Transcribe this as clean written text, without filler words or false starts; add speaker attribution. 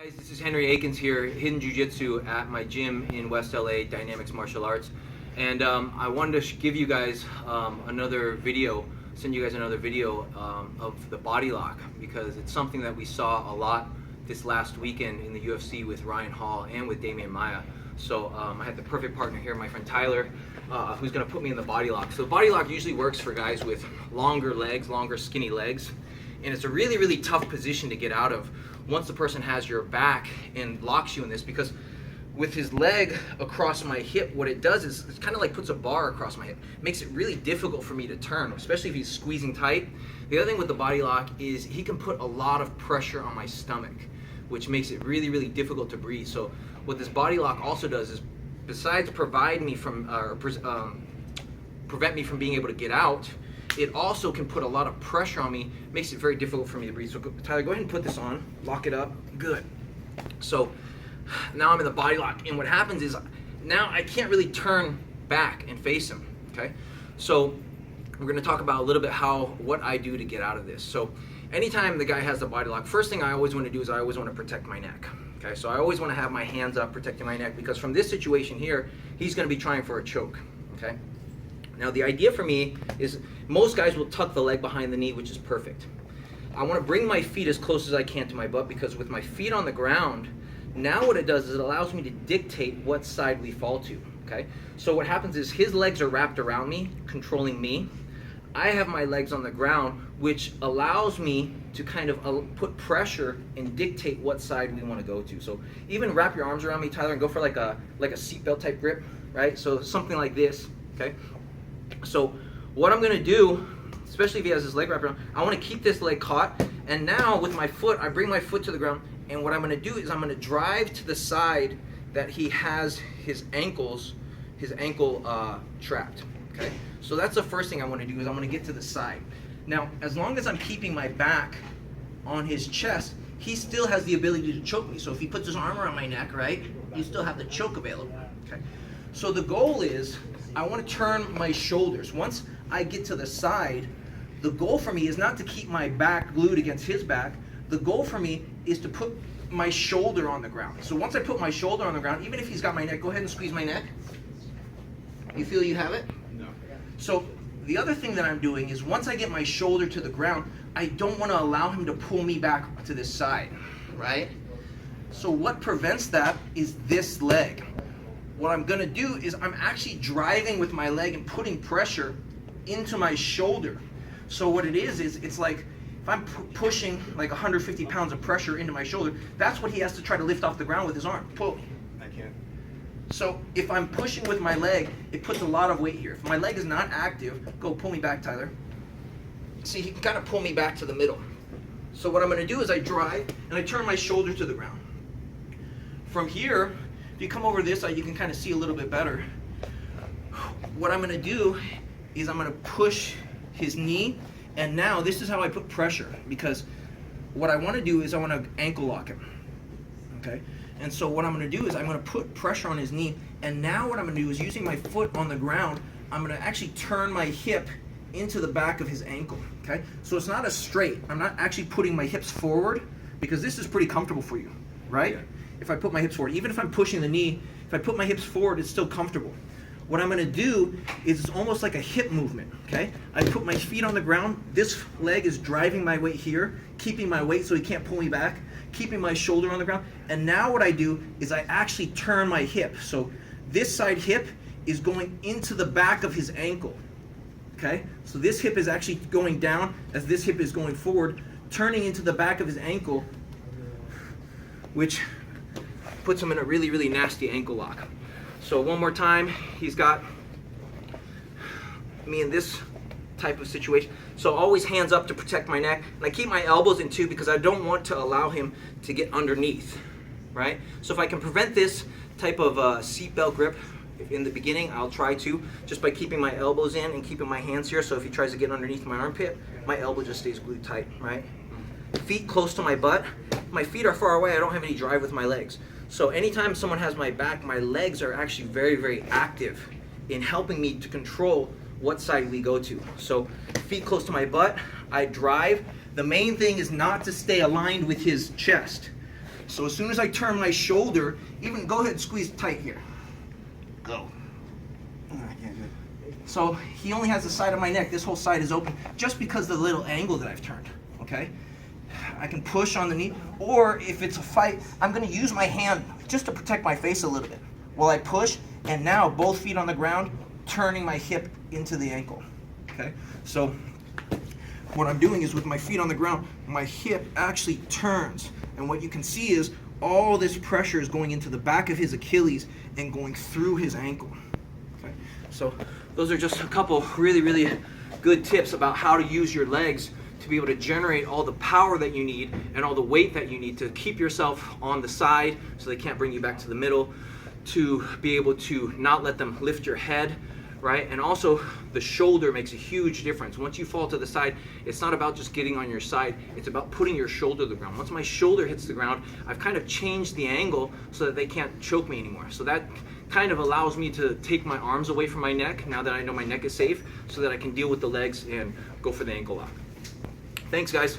Speaker 1: Guys, this is Henry Akins here, Hidden Jiu Jitsu at my gym in West LA, Dynamics Martial Arts. And I wanted to give you guys another video, send you guys another video of the body lock, because it's something that we saw a lot this last weekend in the UFC with Ryan Hall and with Damian Maia. So I had the perfect partner here, my friend Tyler, who's going to put me in the body lock. So the body lock usually works for guys with longer legs, longer skinny legs. And it's a really, really tough position to get out of once the person has your back and locks you in this, because with his leg across my hip, what it does is it kind of like puts a bar across my hip. It makes it really difficult for me to turn, especially if he's squeezing tight. The other thing with the body lock is he can put a lot of pressure on my stomach, which makes it really, really difficult to breathe. So what this body lock also does is, besides prevent me from being able to get out, it also can put a lot of pressure on me, makes it very difficult for me to breathe. So Tyler, go ahead and put this on, lock it up, good. So now I'm in the body lock, and what happens is now I can't really turn back and face him, okay? So we're gonna talk about a little bit what I do to get out of this. So anytime the guy has the body lock, first thing I always wanna do is I always wanna protect my neck, okay? So I always wanna have my hands up protecting my neck, because from this situation here, he's gonna be trying for a choke, okay? Now the idea for me is most guys will tuck the leg behind the knee, which is perfect. I want to bring my feet as close as I can to my butt, because with my feet on the ground, now what it does is it allows me to dictate what side we fall to, okay? So what happens is his legs are wrapped around me, controlling me. I have my legs on the ground, which allows me to kind of put pressure and dictate what side we want to go to. So even wrap your arms around me, Tyler, and go for like a seatbelt type grip, right? So something like this, okay? So what I'm going to do, especially if he has his leg wrapped around, I want to keep this leg caught, and now with my foot, I bring my foot to the ground, and what I'm going to do is I'm going to drive to the side that he has his ankle trapped, okay? So that's the first thing I want to do, is I want to get to the side. Now, as long as I'm keeping my back on his chest, he still has the ability to choke me. So if he puts his arm around my neck, right, you still have the choke available, okay? So the goal is, I want to turn my shoulders. Once I get to the side, the goal for me is not to keep my back glued against his back. The goal for me is to put my shoulder on the ground. So once I put my shoulder on the ground, even if he's got my neck, go ahead and squeeze my neck. You feel you have it? No. So the other thing that I'm doing is, once I get my shoulder to the ground, I don't want to allow him to pull me back to this side, right? So what prevents that is this leg. What I'm gonna do is I'm actually driving with my leg and putting pressure into my shoulder. So what it is it's like if I'm pushing like 150 pounds of pressure into my shoulder, that's what he has to try to lift off the ground with his arm. Pull.
Speaker 2: I can't.
Speaker 1: So if I'm pushing with my leg, it puts a lot of weight here. If my leg is not active, go pull me back, Tyler. See, he can kind of pull me back to the middle. So what I'm gonna do is I drive and I turn my shoulder to the ground. From here, if you come over this side, you can kind of see a little bit better. What I'm going to do is I'm going to push his knee, and now this is how I put pressure, because what I want to do is I want to ankle lock him, okay? And so what I'm going to do is I'm going to put pressure on his knee, and now what I'm going to do is, using my foot on the ground, I'm going to actually turn my hip into the back of his ankle, okay? So it's not a straight. I'm not actually putting my hips forward, because this is pretty comfortable for you, right? Yeah. If I put my hips forward, even if I'm pushing the knee, if I put my hips forward, it's still comfortable. What I'm gonna do is, it's almost like a hip movement, okay? I put my feet on the ground, this leg is driving my weight here, keeping my weight so he can't pull me back, keeping my shoulder on the ground, and now what I do is I actually turn my hip. So this side hip is going into the back of his ankle, okay? So this hip is actually going down as this hip is going forward, turning into the back of his ankle, which puts him in a really, really nasty ankle lock. So one more time, he's got me in this type of situation. So always hands up to protect my neck, and I keep my elbows in too, because I don't want to allow him to get underneath, right? So if I can prevent this type of seatbelt grip in the beginning, I'll try to, just by keeping my elbows in and keeping my hands here. So if he tries to get underneath my armpit, my elbow just stays glued tight, right? Feet close to my butt. My feet are far away, I don't have any drive with my legs. So anytime someone has my back, my legs are actually very, very active in helping me to control what side we go to. So feet close to my butt, I drive. The main thing is not to stay aligned with his chest. So as soon as I turn my shoulder, even go ahead and squeeze tight here. Go.
Speaker 2: I can't do it.
Speaker 1: So he only has the side of my neck. This whole side is open just because of the little angle that I've turned, okay? I can push on the knee, or if it's a fight, I'm gonna use my hand just to protect my face a little bit while I push, and now both feet on the ground, turning my hip into the ankle, okay? So what I'm doing is with my feet on the ground, my hip actually turns, and what you can see is all this pressure is going into the back of his Achilles and going through his ankle, okay? So those are just a couple really, really good tips about how to use your legs to be able to generate all the power that you need and all the weight that you need to keep yourself on the side so they can't bring you back to the middle, to be able to not let them lift your head, right? And also the shoulder makes a huge difference. Once you fall to the side, it's not about just getting on your side, it's about putting your shoulder to the ground. Once my shoulder hits the ground, I've kind of changed the angle so that they can't choke me anymore. So that kind of allows me to take my arms away from my neck now that I know my neck is safe, so that I can deal with the legs and go for the ankle lock. Thanks, guys.